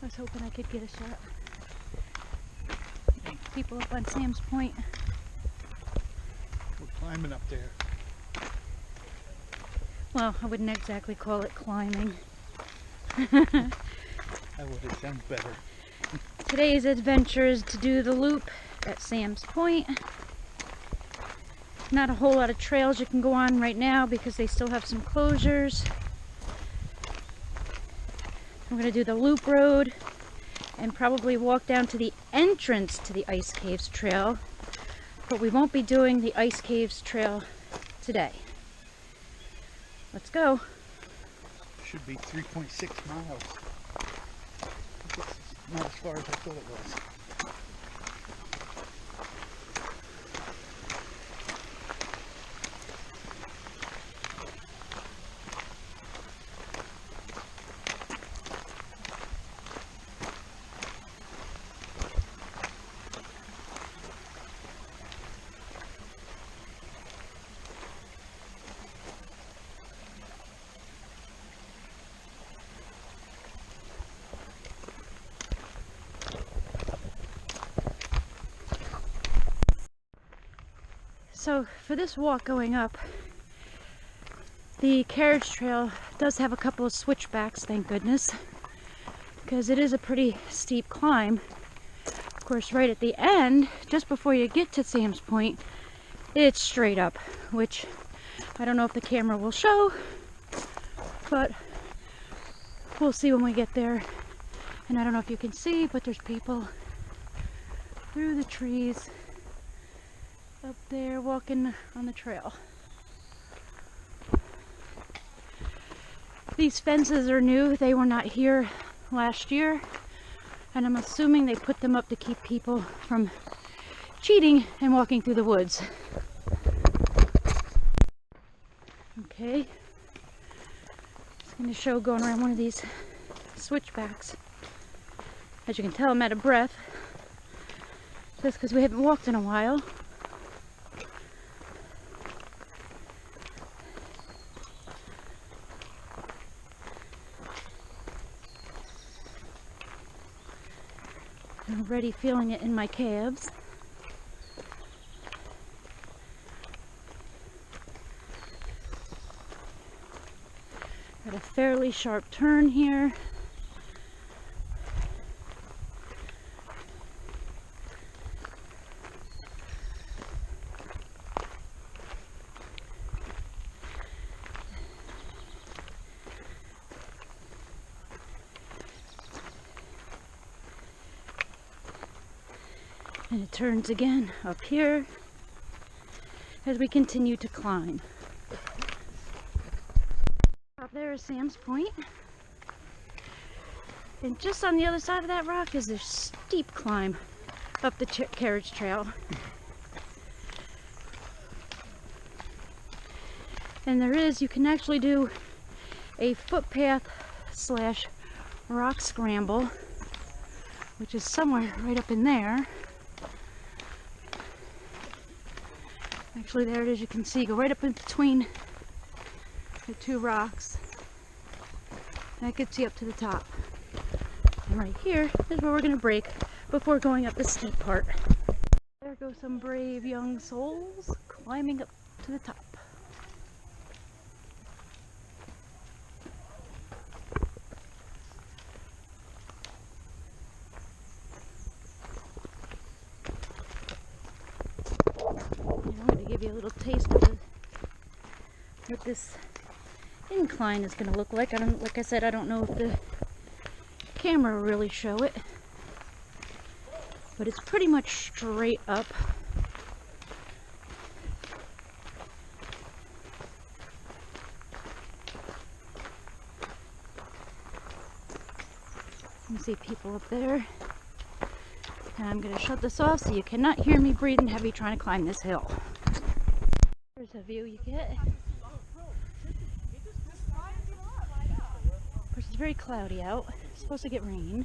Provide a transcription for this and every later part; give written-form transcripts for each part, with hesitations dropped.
I was hoping I could get a shot. People up on Sam's Point. We're climbing up there. Well, I wouldn't exactly call it climbing. I would. It sounds better. Today's adventure is to do the loop at Sam's Point. Not a whole lot of trails you can go on right now because they still have some closures. I'm going to do the loop road and probably walk down to the entrance to the Ice Caves Trail, but we won't be doing the Ice Caves Trail today. Let's go. Should be 3.6 miles. It's not as far as I thought it was. So for this walk going up, the carriage trail does have a couple of switchbacks, thank goodness, because it is a pretty steep climb. Of course, right at the end, just before you get to Sam's Point, it's straight up, which I don't know if the camera will show, but we'll see when we get there. And I don't know if you can see, but there's people through the trees up there walking on the trail. These fences are new. They were not here last year, and I'm assuming they put them up to keep people from cheating and walking through the woods. Okay, it's going to show going around one of these switchbacks. As you can tell, I'm out of breath just because we haven't walked in a while. I'm already feeling it in my calves. Got a fairly sharp turn here. And it turns again up here as we continue to climb. Up there is Sam's Point. And just on the other side of that rock is a steep climb up the carriage trail. And you can actually do a footpath / rock scramble, which is somewhere right up in there. Actually, there it is, you can see, go right up in between the two rocks. That gets you up to the top. And right here is where we're going to break before going up the steep part. There go some brave young souls climbing up to the top. I'm going to give you a little taste of what this incline is going to look like. Like I said, I don't know if the camera will really show it, but it's pretty much straight up. You can see people up there. And I'm going to shut this off so you cannot hear me breathing heavy trying to climb this hill. There's a view you get. Of course, it's very cloudy out. It's supposed to get rain.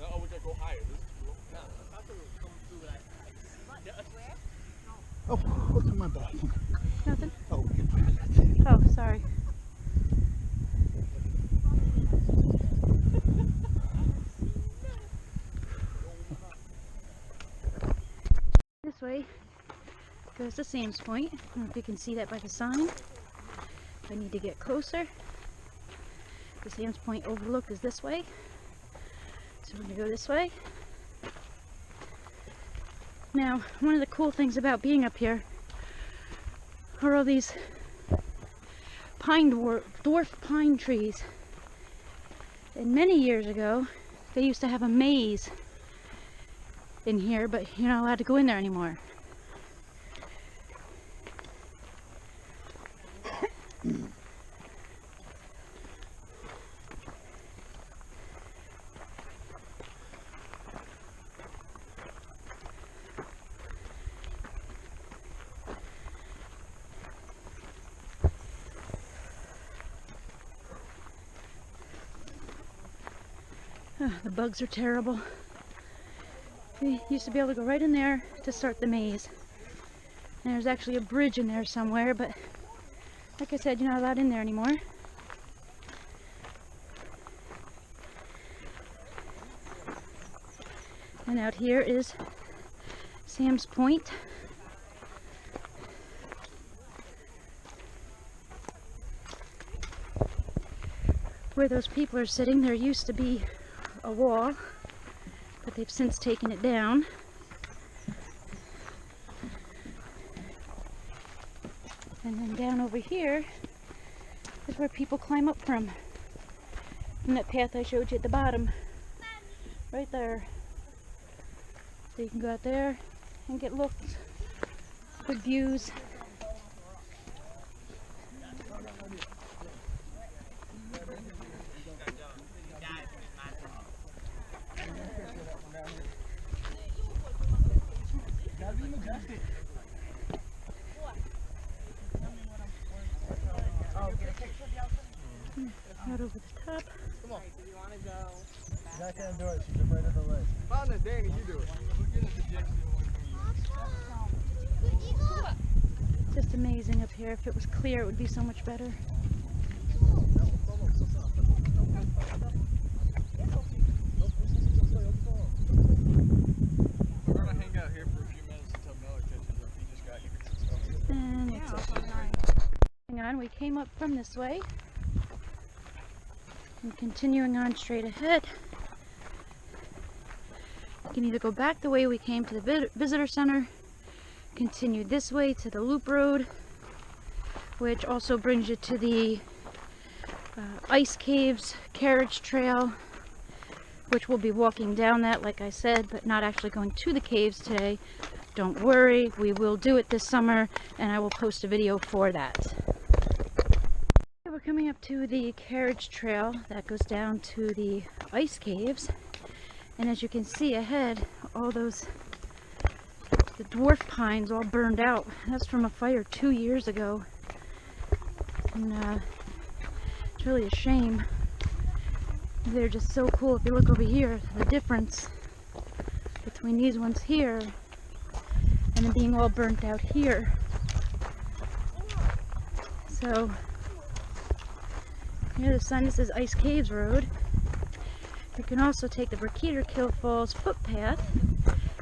Oh, we gotta go higher. Oh, what's on my back? Nothing? Oh, Oh, sorry. goes to Sam's Point. I don't know if you can see that by the sign. I need to get closer. The Sam's Point overlook is this way. So we're going to go this way. Now, one of the cool things about being up here are all these dwarf pine trees. And many years ago, they used to have a maze in here, but you're not allowed to go in there anymore. The bugs are terrible. We used to be able to go right in there to start the maze. And there's actually a bridge in there somewhere, but like I said, you're not allowed in there anymore. And out here is Sam's Point. Where those people are sitting, there used to be a wall, but they've since taken it down. And then down over here is where people climb up from. And that path I showed you at the bottom, right there. So you can go out there and get looks, good views. Out over the top. Come on. Do you want to go? She's not gonna do it. She's afraid of the ledge. Found it, Danny. You do it. Just amazing up here. If it was clear, it would be so much better. We're gonna hang out here for a few minutes until Miller catches up. He just got here. And that's it. Hang on, we came up from this way. And continuing on straight ahead, you can either go back the way we came to the visitor center, continue this way to the loop road, which also brings you to the Ice Caves carriage trail, which we'll be walking down that, like I said, but not actually going to the caves today. Don't worry, we will do it this summer, and I will post a video for that. We're coming up to the carriage trail that goes down to the Ice Caves, and as you can see ahead, all those, the dwarf pines all burned out. That's from a fire 2 years ago, and it's really a shame. They're just so cool. If you look over here, the difference between these ones here and then being all burnt out here. So here's the sign that says Ice Caves Road. You can also take the Burketer Falls footpath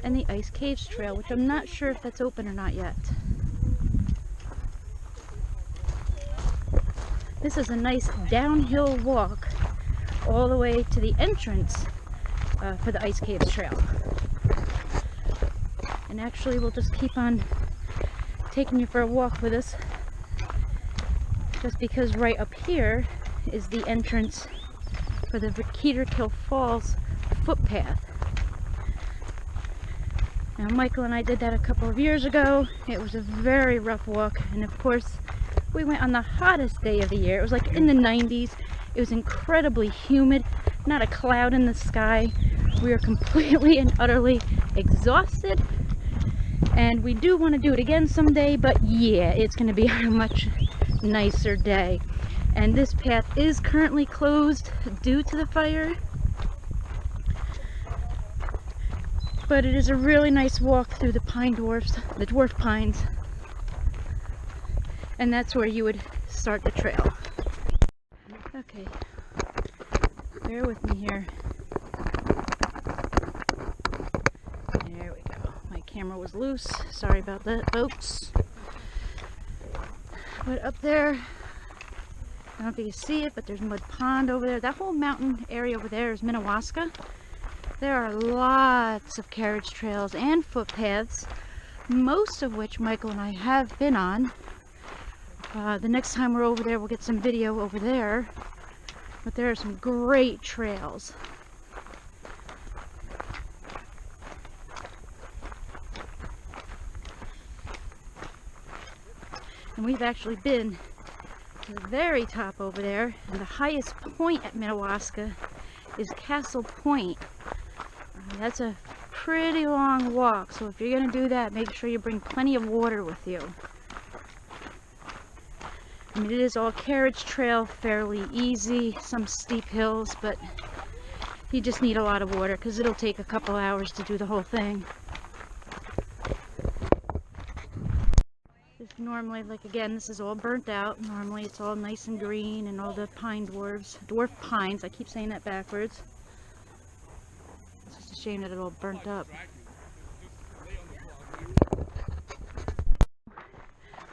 and the Ice Caves Trail, which I'm not sure if that's open or not yet. This is a nice downhill walk all the way to the entrance for the Ice Caves Trail. And actually we'll just keep on taking you for a walk with us, just because right up here is the entrance for the Burketer Falls footpath. Now Michael and I did that a couple of years ago. It was a very rough walk, and of course we went on the hottest day of the year. It was like in the 90s. It was incredibly humid, not a cloud in the sky. We were completely and utterly exhausted, and we do want to do it again someday, but yeah, it's going to be a much nicer day. And this path is currently closed due to the fire, but it is a really nice walk through the dwarf pines, and that's where you would start the trail. Okay, bear with me here. There we go. My camera was loose. Sorry about that, folks. But up there, I don't know if you can see it, but there's Mud Pond over there. That whole mountain area over there is Minnewaska. There are lots of carriage trails and footpaths, most of which Michael and I have been on. The next time we're over there, we'll get some video over there. But there are some great trails. And we've actually been to the very top over there, and the highest point at Minnewaska is Castle Point. That's a pretty long walk, so if you're going to do that, make sure you bring plenty of water with you. I mean, it is all carriage trail, fairly easy, some steep hills, but you just need a lot of water because it'll take a couple hours to do the whole thing. Normally, like again, this is all burnt out. Normally it's all nice and green and all the pine dwarf pines. I keep saying that backwards. It's just a shame that it all burnt up.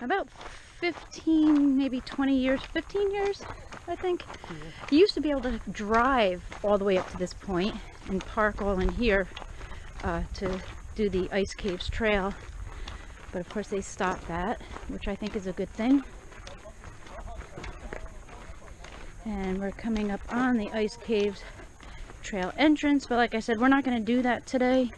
About 15, maybe 20 years, 15 years, I think. You used to be able to drive all the way up to this point and park all in here to do the Ice Caves Trail. But of course they stopped that, which I think is a good thing. And we're coming up on the Ice Caves Trail entrance, but like I said, we're not going to do that today.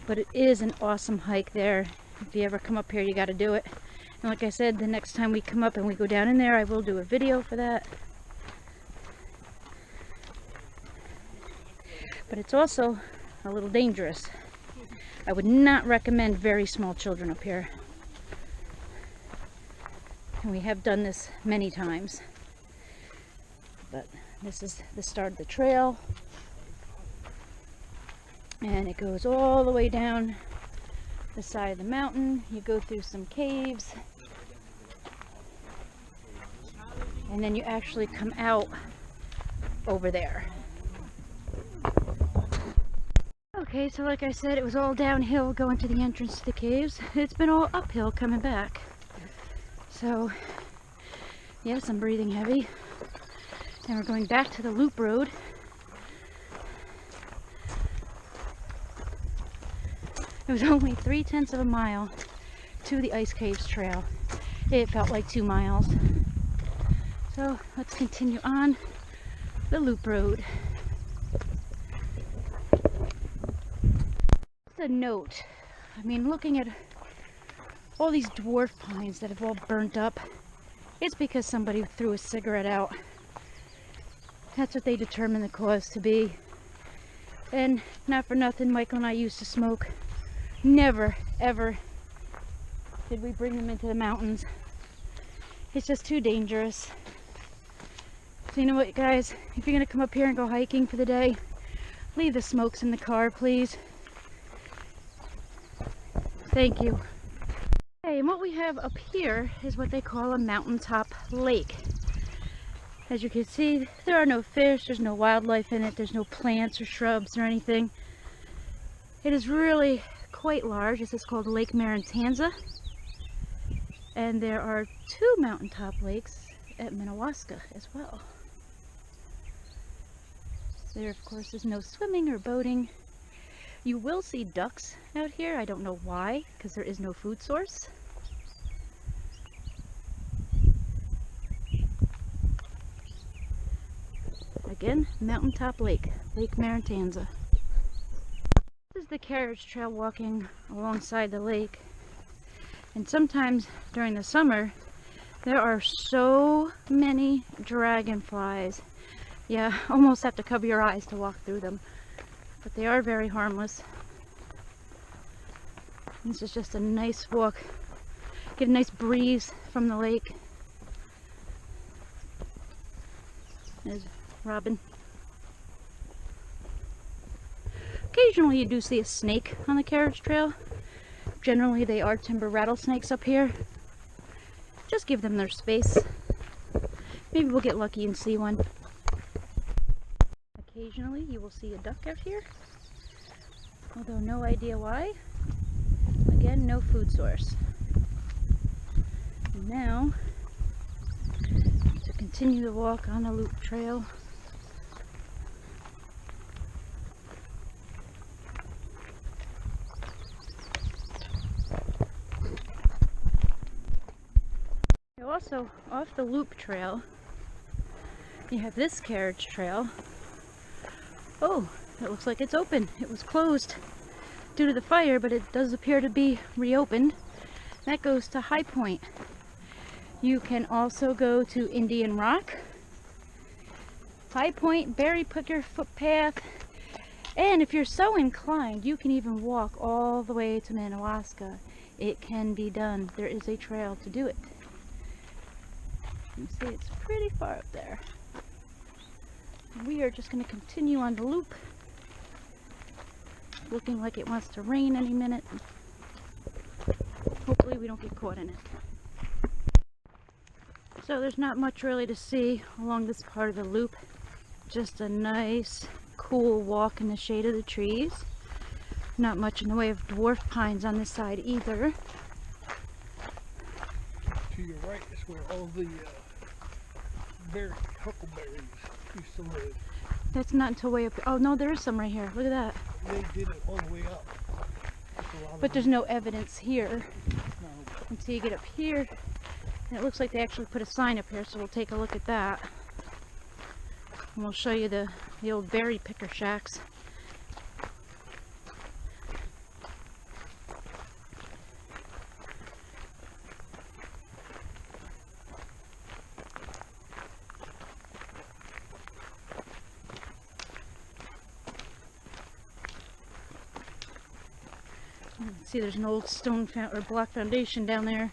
But it is an awesome hike there. If you ever come up here, you got to do it. And like I said, the next time we come up and we go down in there, I will do a video for that. But it's also a little dangerous. I would not recommend very small children up here. And we have done this many times. But this is the start of the trail. And it goes all the way down the side of the mountain. You go through some caves. And then you actually come out over there. Okay, so like I said, it was all downhill going to the entrance to the caves. It's been all uphill coming back. So, yes, I'm breathing heavy. And we're going back to the loop road. It was only 3/10 of a mile to the Ice Caves Trail. It felt like 2 miles. So, let's continue on the loop road. A note, I mean, looking at all these dwarf pines that have all burnt up, it's because somebody threw a cigarette out. That's what they determine the cause to be. And not for nothing, Michael and I used to smoke. Never ever did we bring them into the mountains. It's just too dangerous. So you know what, guys, if you're gonna come up here and go hiking for the day, leave the smokes in the car, please. Thank you. Okay, and what we have up here is what they call a mountaintop lake. As you can see, there are no fish, there's no wildlife in it, there's no plants or shrubs or anything. It is really quite large. This is called Lake Marantanza. And there are 2 mountaintop lakes at Minnewaska as well. There, of course, is no swimming or boating. You will see ducks out here. I don't know why, because there is no food source. Again, Mountaintop Lake, Lake Marantanza. This is the carriage trail walking alongside the lake. And sometimes during the summer, there are so many dragonflies. Yeah, almost have to cover your eyes to walk through them. But they are very harmless. This is just a nice walk. Get a nice breeze from the lake. There's Robin. Occasionally you do see a snake on the carriage trail. Generally they are timber rattlesnakes up here. Just give them their space. Maybe we'll get lucky and see one. Occasionally you will see a duck out here. Although no idea why. Again, no food source. And now, to continue the walk on the loop trail. Also, off the loop trail, you have this carriage trail. Oh, it looks like it's open. It was closed due to the fire, but it does appear to be reopened. That goes to High Point. You can also go to Indian Rock, High Point, Berry Picker footpath, and if you're so inclined, you can even walk all the way to Madawaska. It can be done. There is a trail to do it. You see, it's pretty far up there. We are just going to continue on the loop. Looking like it wants to rain any minute. Hopefully we don't get caught in it. So there's not much really to see along this part of the loop. Just a nice, cool walk in the shade of the trees. Not much in the way of dwarf pines on this side either. To your right is where all the huckleberries used to live. That's not until way up. Oh no, there is some right here. Look at that. They did it all the way up. But there's no evidence here No. until you get up here. And it looks like they actually put a sign up here, so we'll take a look at that. And we'll show you the old berry picker shacks. See, there's an old stone or block foundation down there.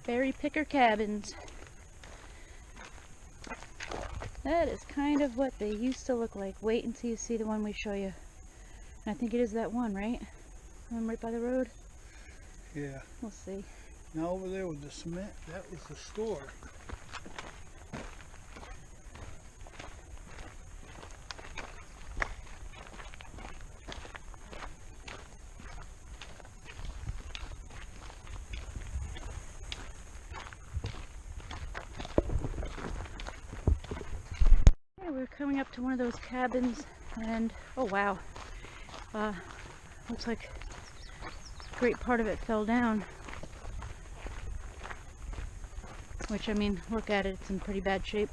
Berry picker cabins. That is kind of what they used to look like. Wait until you see the one we show you. And I think it is that one, right? The one right by the road? Yeah. We'll see. Now over there with the cement, that was the store. Okay, we're coming up to one of those cabins and oh wow. Looks like a great part of it fell down. Which, I mean, look at it, it's in pretty bad shape.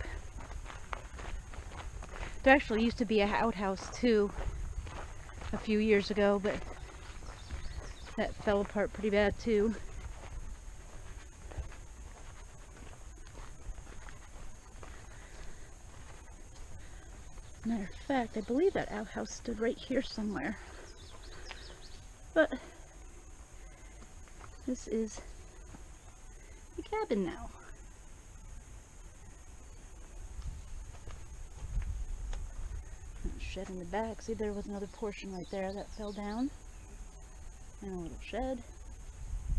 There actually used to be an outhouse too a few years ago, but that fell apart pretty bad too. Matter of fact, I believe that outhouse stood right here somewhere. But this is the cabin now. Shed in the back. See, there was another portion right there that fell down. And a little shed.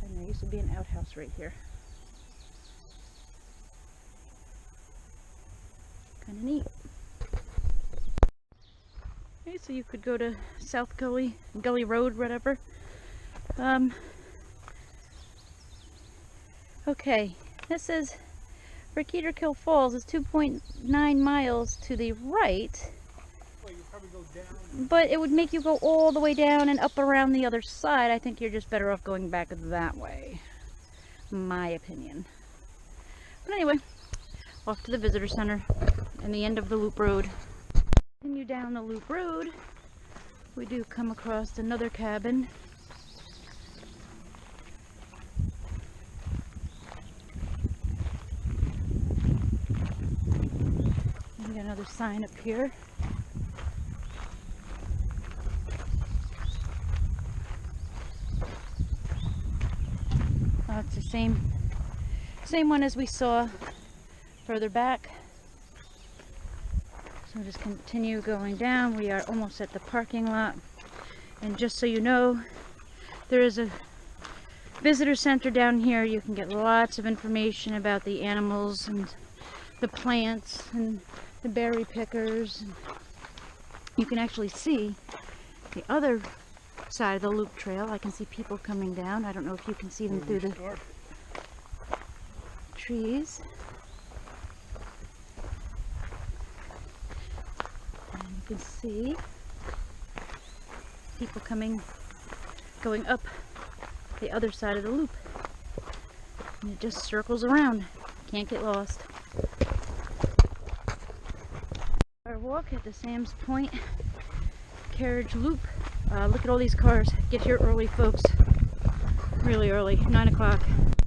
And there used to be an outhouse right here. Kind of neat. Okay, so you could go to South Gully Road, whatever. Okay, this says Raketerkill Falls is 2.9 miles to the right. Go down. But it would make you go all the way down and up around the other side. I think you're just better off going back that way. My opinion. But anyway, off to the visitor center and the end of the loop road. Continue down the loop road. We do come across another cabin. We got another sign up here. It's the same one as we saw further back. So we'll just continue going down. We are almost at the parking lot. And just so you know, there is a visitor center down here. You can get lots of information about the animals and the plants and the berry pickers. And you can actually see the other side of the loop trail. I can see people coming down. I don't know if you can see them through the trees. And you can see people going up the other side of the loop. And it just circles around. Can't get lost. Our walk at the Sam's Point carriage loop. Look at all these cars. Get here early, folks. Really early, 9 o'clock.